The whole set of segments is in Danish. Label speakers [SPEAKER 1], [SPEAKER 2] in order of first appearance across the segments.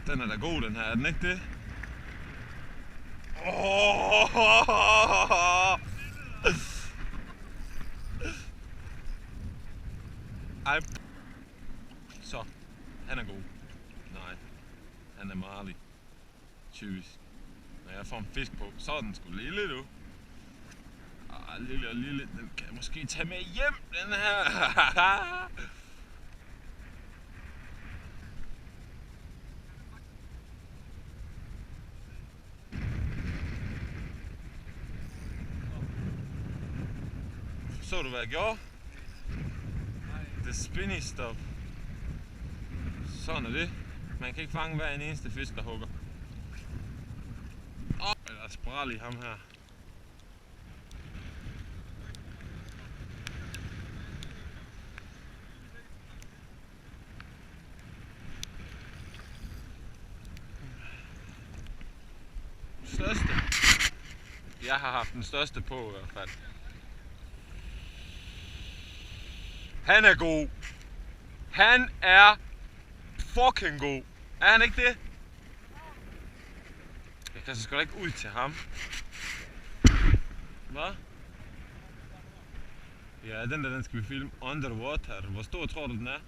[SPEAKER 1] Den er da god, den her, er den ikke det? Ej. Så, han er god. Nej, han er marlig. Typisk. Når jeg får en fisk på, så er den sgu lille, du. Lille og lille, den kan jeg måske tage med hjem, den her. Så du hvad jeg gjorde? Det spinny stop. Sådan er det. Man kan ikke fange hver en eneste fisk, der hugger. Der er spral i ham her. Største. Jeg har haft den største på i hvert fald. Han er god. Han er fucking god. Er han ikke det? Jeg kan så sgu da ikke ud til ham. Hvad? Ja, den der, den skal vi filme underwater. Hvor stor tror du den er?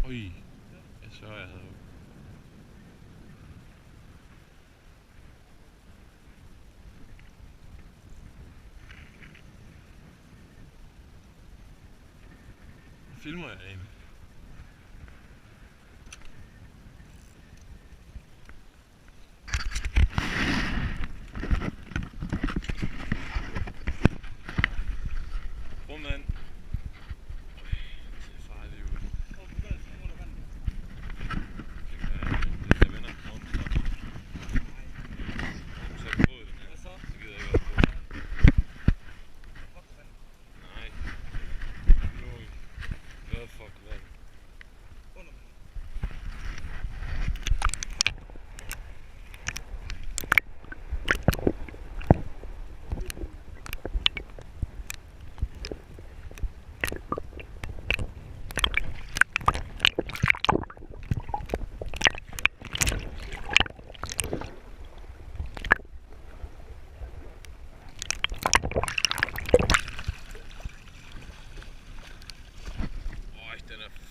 [SPEAKER 1] Ui. Jeg så jeg havde. Filmer jeg egentlig? Rumand. Det ser farligt ud. Det vender rundt. Så har vi prøvet den her. Så gider jeg ikke være på. Nej. Hvad fuck hvad?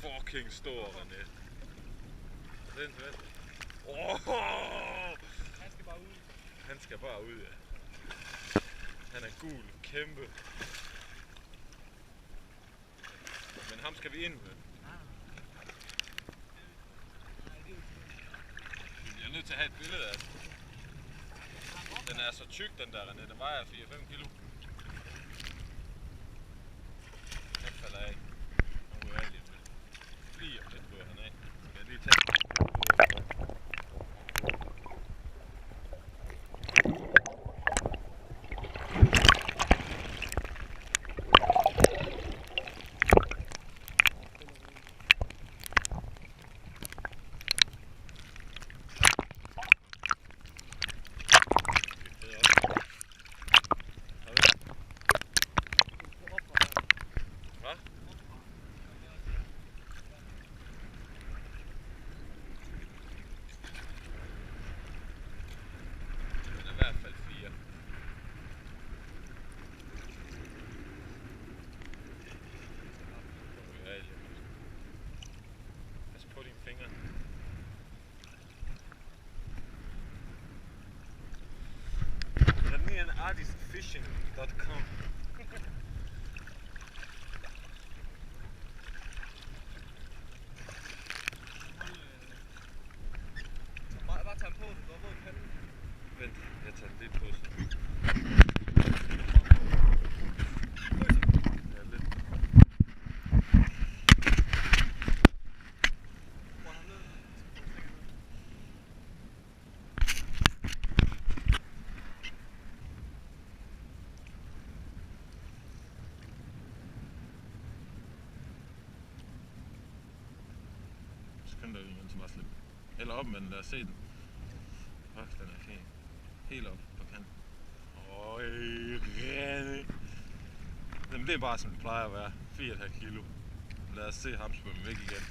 [SPEAKER 1] Fucking stor, René. Den vel.
[SPEAKER 2] Han skal bare ud.
[SPEAKER 1] Han skal bare ud, ja. Han er gul, kæmpe. Men ham skal vi ind med. Vi bliver nødt til at have et billede af den. Den er så tyk, den der, René. Den vejer 4-5 kilo. Den falder af. Nu er jeg lige med. Lige om lidt går han af. Så kan jeg lige tage den. Artistfishing.com.
[SPEAKER 2] Bare tage på, du går våd i panden.
[SPEAKER 1] Vent, jeg tager den lidt på. Den der ingen som bare slippe. Eller op med den, lad os se den. Fuck, den er fin. Helt op på kanten. René. Jamen det er bare som det plejer at være. 4,5 kilo. Lad os se ham svømme væk igen.